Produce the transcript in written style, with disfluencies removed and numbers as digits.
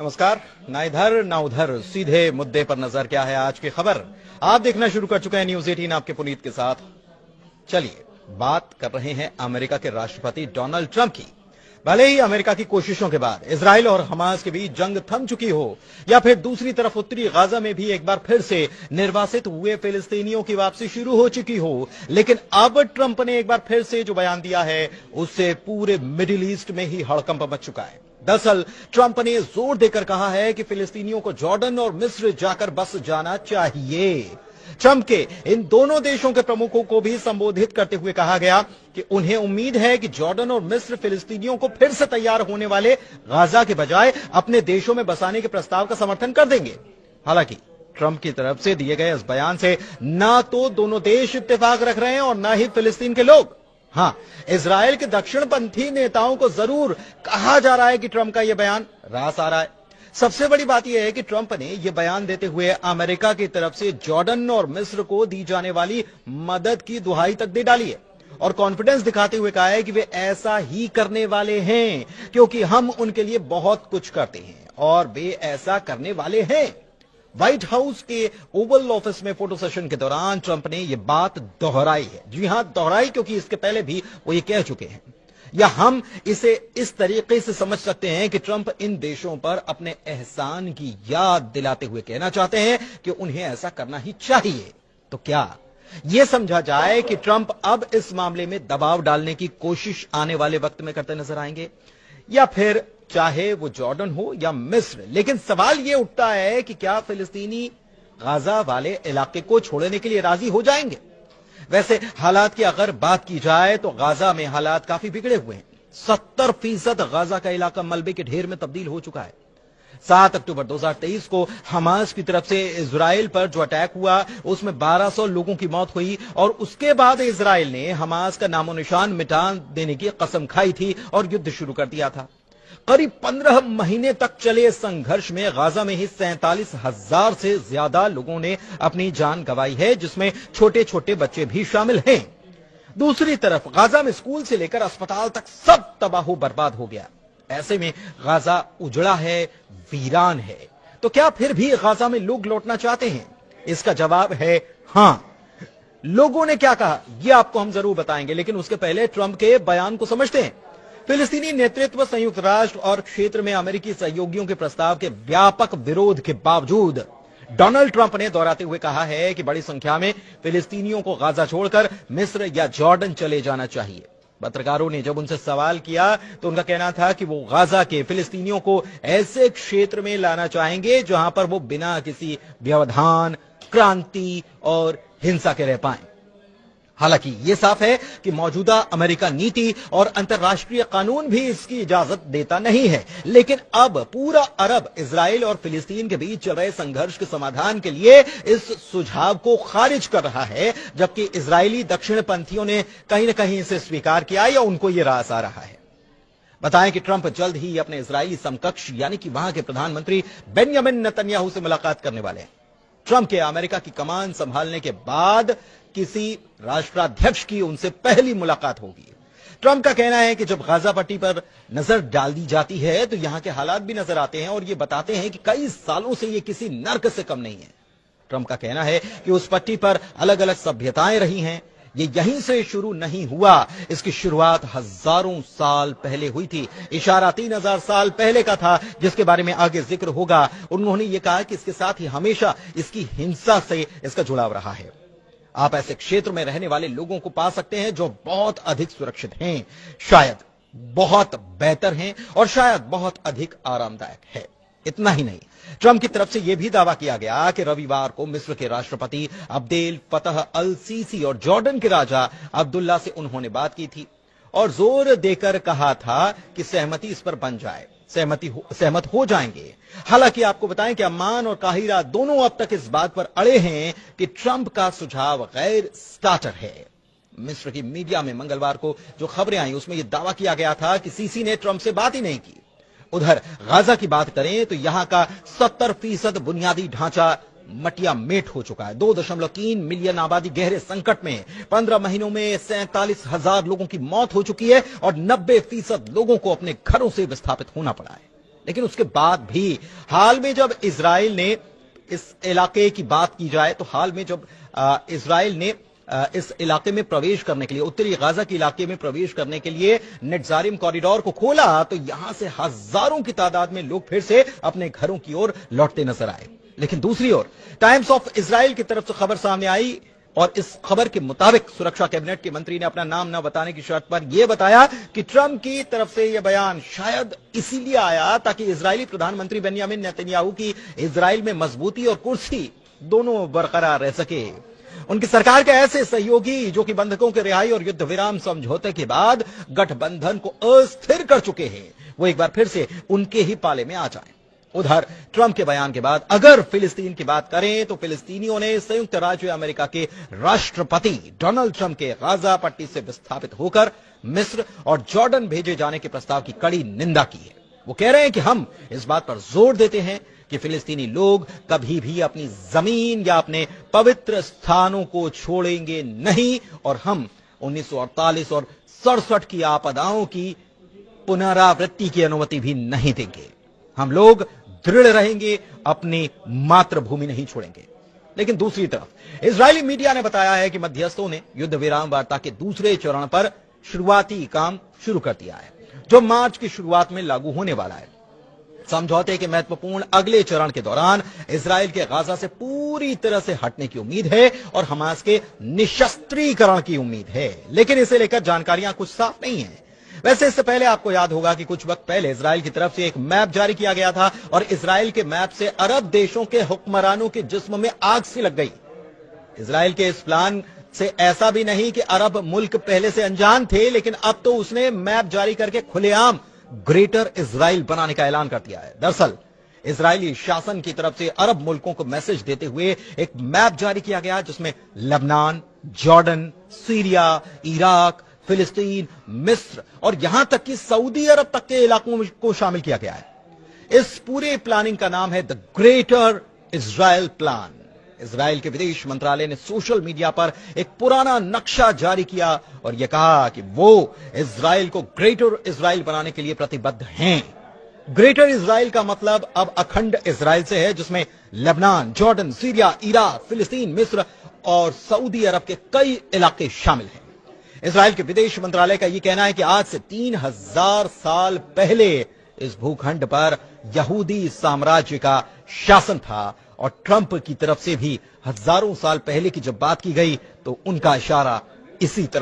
नमस्कार। ना इधर ना उधर, सीधे मुद्दे पर नजर। क्या है आज की खबर? आप देखना शुरू कर चुके हैं न्यूज 18 आपके पुनीत के साथ। चलिए बात कर रहे हैं अमेरिका के राष्ट्रपति डोनाल्ड ट्रंप की। भले ही अमेरिका की कोशिशों के बाद इजराइल और हमास के बीच जंग थम चुकी हो, या फिर दूसरी तरफ उत्तरी गाजा में भी एक बार फिर से निर्वासित हुए फिलिस्तीनियों की वापसी शुरू हो चुकी हो, लेकिन अब ट्रंप ने एक बार फिर से जो बयान दिया है उससे पूरे मिडिल ईस्ट में ही हड़कंप मच चुका है। दरअसल ट्रंप ने जोर देकर कहा है कि फिलिस्तीनियों को जॉर्डन और मिस्र जाकर बस जाना चाहिए। ट्रंप के इन दोनों देशों के प्रमुखों को भी संबोधित करते हुए कहा गया कि उन्हें उम्मीद है कि जॉर्डन और मिस्र फिलिस्तीनियों को फिर से तैयार होने वाले गाजा के बजाय अपने देशों में बसाने के प्रस्ताव का समर्थन कर देंगे। हालांकि ट्रंप की तरफ से दिए गए इस बयान से ना तो दोनों देश इत्तेफाक रख रहे हैं और ना ही फिलिस्तीन के लोग। हां, इजराइल के दक्षिणपंथी नेताओं को जरूर कहा जा रहा है कि ट्रंप का यह बयान रास आ रहा है। सबसे बड़ी बात यह है कि ट्रंप ने यह बयान देते हुए अमेरिका की तरफ से जॉर्डन और मिस्र को दी जाने वाली मदद की दुहाई तक दे डाली है और कॉन्फिडेंस दिखाते हुए कहा है कि वे ऐसा ही करने वाले हैं क्योंकि हम उनके लिए बहुत कुछ करते हैं और वे ऐसा करने वाले हैं। व्हाइट हाउस के ओवल ऑफिस में फोटो सेशन के दौरान ट्रंप ने यह बात दोहराई है। जी हां, दोहराई, क्योंकि इसके पहले भी वो ये कह चुके हैं। या हम इसे इस तरीके से समझ सकते हैं कि ट्रंप इन देशों पर अपने एहसान की याद दिलाते हुए कहना चाहते हैं कि उन्हें ऐसा करना ही चाहिए। तो क्या यह समझा जाए कि ट्रंप अब इस मामले में दबाव डालने की कोशिश आने वाले वक्त में करते नजर आएंगे, या फिर चाहे वो जॉर्डन हो या मिस्र? लेकिन सवाल यह उठता है कि क्या फिलिस्तीनी गाजा वाले इलाके को छोड़ने के लिए राजी हो जाएंगे? वैसे हालात की अगर बात की जाए तो गाजा में हालात काफी बिगड़े हुए हैं। 70% गाजा का इलाका मलबे के ढेर में तब्दील हो चुका है। 7 अक्टूबर 2023 को हमास की तरफ से इजराइल पर जो अटैक हुआ उसमें 1200 लोगों की मौत हुई और उसके बाद इजराइल ने हमास का नामो निशान मिटा देने की कसम खाई थी और युद्ध शुरू कर दिया था। करीब 15 महीने तक चले संघर्ष में गाजा में ही 47,000 से ज्यादा लोगों ने अपनी जान गंवाई है, जिसमें छोटे छोटे बच्चे भी शामिल हैं। दूसरी तरफ गाजा में स्कूल से लेकर अस्पताल तक सब तबाह बर्बाद हो गया। ऐसे में गाजा उजड़ा है, वीरान है। तो क्या फिर भी गाजा में लोग लौटना चाहते हैं? इसका जवाब है हां। लोगों ने क्या कहा यह आपको हम जरूर बताएंगे, लेकिन उसके पहले ट्रंप के बयान को समझते हैं। फिलिस्तीनी नेतृत्व संयुक्त राष्ट्र और क्षेत्र में अमेरिकी सहयोगियों के प्रस्ताव के व्यापक विरोध के बावजूद डोनाल्ड ट्रंप ने दोहराते हुए कहा है कि बड़ी संख्या में फिलिस्तीनियों को गाजा छोड़कर मिस्र या जॉर्डन चले जाना चाहिए। पत्रकारों ने जब उनसे सवाल किया तो उनका कहना था कि वो गाजा के फिलिस्तीनियों को ऐसे क्षेत्र में लाना चाहेंगे जहां पर वो बिना किसी व्यवधान, क्रांति और हिंसा के रह पाएं। हालांकि यह साफ है कि मौजूदा अमेरिका नीति और अंतर्राष्ट्रीय कानून भी इसकी इजाजत देता नहीं है। लेकिन अब पूरा अरब इजराइल और फिलिस्तीन के बीच चल रहे संघर्ष के समाधान के लिए इस सुझाव को खारिज कर रहा है, जबकि इजरायली दक्षिणपंथियों ने कहीं न कहीं इसे स्वीकार किया या उनको यह रास आ रहा है। बताएं कि ट्रंप जल्द ही अपने इजरायली समकक्ष यानी कि वहां के प्रधानमंत्री बेंजामिन नेतन्याहू से मुलाकात करने वाले हैं। ट्रंप के अमेरिका की कमान संभालने के बाद किसी राष्ट्राध्यक्ष की उनसे पहली मुलाकात होगी। ट्रंप का कहना है कि जब गाजा पट्टी पर नजर डाल दी जाती है तो यहां के हालात भी नजर आते हैं और ये बताते हैं कि कई सालों से ये किसी नर्क से कम नहीं है। ट्रंप का कहना है कि उस पट्टी पर अलग अलग सभ्यताएं रही हैं, ये यहीं से शुरू नहीं हुआ, इसकी शुरुआत हजारों साल पहले हुई थी। इशारा 3000 साल पहले का था, जिसके बारे में आगे जिक्र होगा। उन्होंने ये कहा कि इसके साथ ही हमेशा इसकी हिंसा से इसका जुड़ाव रहा है। आप ऐसे क्षेत्र में रहने वाले लोगों को पा सकते हैं जो बहुत अधिक सुरक्षित हैं, शायद बहुत बेहतर हैं और शायद बहुत अधिक आरामदायक है। इतना ही नहीं, ट्रंप की तरफ से यह भी दावा किया गया कि रविवार को मिस्र के राष्ट्रपति अब्देल फतह अल सीसी और जॉर्डन के राजा अब्दुल्ला से उन्होंने बात की थी और जोर देकर कहा था कि सहमति इस पर बन जाए, सहमत हो जाएंगे। हालांकि आपको बताएं कि अम्मान और काहिरा दोनों अब तक इस बात पर अड़े हैं कि ट्रंप का सुझाव गैर स्टार्टर है। मिस्र की मीडिया में मंगलवार को जो खबरें आई उसमें यह दावा किया गया था कि सीसी ने ट्रंप से बात ही नहीं की। उधर गाजा की बात करें तो यहां का 70% बुनियादी ढांचा मटिया मेट हो चुका है। 2.3 मिलियन आबादी गहरे संकट में। 15 महीनों में 47,000 लोगों की मौत हो चुकी है और 90% लोगों को अपने घरों से विस्थापित होना पड़ा है। लेकिन उसके बाद भी हाल में जब इजराइल ने इस इलाके की बात की जाए तो हाल में जब इजराइल ने इस इलाके में प्रवेश करने के लिए, उत्तरी गाजा के इलाके में प्रवेश करने के लिए नेट्जारिम कॉरिडोर को खोला तो यहां से हजारों की तादाद में लोग फिर से अपने घरों की ओर लौटते नजर आए। लेकिन दूसरी ओर टाइम्स ऑफ इजराइल की तरफ से खबर सामने आई और इस खबर के मुताबिक सुरक्षा कैबिनेट के मंत्री ने अपना नाम न बताने की शर्त पर यह बताया कि ट्रंप की तरफ से यह बयान शायद इसीलिए आया ताकि इजरायली प्रधानमंत्री बेंयामिन नेतन्याहू की इजराइल में मजबूती और कुर्सी दोनों बरकरार रह सके। उनकी सरकार के ऐसे सहयोगी जो कि बंधकों के रिहाई और युद्ध विराम समझौते के बाद गठबंधन को अस्थिर कर चुके हैं, वो एक बार फिर से उनके ही पाले में आ जाएं। उधर ट्रंप के बयान के बाद अगर फिलिस्तीन की बात करें तो फिलिस्तीनियों ने संयुक्त राज्य अमेरिका के राष्ट्रपति डोनाल्ड ट्रंप के गाजा पट्टी से विस्थापित होकर मिस्र और जॉर्डन भेजे जाने के प्रस्ताव की कड़ी निंदा की है। वो कह रहे हैं कि हम इस बात पर जोर देते हैं कि फिलिस्तीनी लोग कभी भी अपनी जमीन या अपने पवित्र स्थानों को छोड़ेंगे नहीं और हम 1948 और 67 की आपदाओं की पुनरावृत्ति की अनुमति भी नहीं देंगे। हम लोग दृढ़ रहेंगे, अपनी मातृभूमि नहीं छोड़ेंगे। लेकिन दूसरी तरफ इजरायली मीडिया ने बताया है कि मध्यस्थों ने युद्ध विराम वार्ता के दूसरे चरण पर शुरुआती काम शुरू कर दिया है, जो मार्च की शुरुआत में लागू होने वाला है। समझौते के महत्वपूर्ण अगले चरण के दौरान इजराइल के गाजा से पूरी तरह से हटने की उम्मीद है और हमास के निशस्त्रीकरण की उम्मीद है, लेकिन इसे लेकर जानकारियां कुछ साफ नहीं है। वैसे इससे पहले आपको याद होगा कि कुछ वक्त पहले इजराइल की तरफ से एक मैप जारी किया गया था और इजराइल के मैप से अरब देशों के हुक्मरानों के जिस्म में आग सी लग गई। इजराइल के इस प्लान से ऐसा भी नहीं कि अरब मुल्क पहले से अनजान थे, लेकिन अब तो उसने मैप जारी करके खुलेआम ग्रेटर इजराइल बनाने का ऐलान कर दिया है। दरअसल इजरायली शासन की तरफ से अरब मुल्कों को मैसेज देते हुए एक मैप जारी किया गया जिसमें लेबनान, जॉर्डन, सीरिया, इराक, फिलिस्तीन, मिस्र और यहां तक कि सऊदी अरब तक के इलाकों को शामिल किया गया है। इस पूरे प्लानिंग का नाम है the greater Israel plan. Israel के विदेश मंत्रालय ने सोशल मीडिया पर एक पुराना नक्शा जारी किया और यह कहा कि वो इजराइल को ग्रेटर इजराइल बनाने के लिए प्रतिबद्ध हैं। ग्रेटर इजराइल का मतलब अब अखंड इजराइल से है, जिसमें लेबनान, जॉर्डन, सीरिया, इराक, फिलिस्तीन, मिस्र और सऊदी अरब के कई इलाके शामिल हैं। इजराइल के विदेश मंत्रालय का यह कहना है कि आज से 3000 साल पहले इस भूखंड पर यहूदी साम्राज्य का शासन था और ट्रंप की तरफ से भी हजारों साल पहले की जब बात की गई तो उनका इशारा इसी तरफ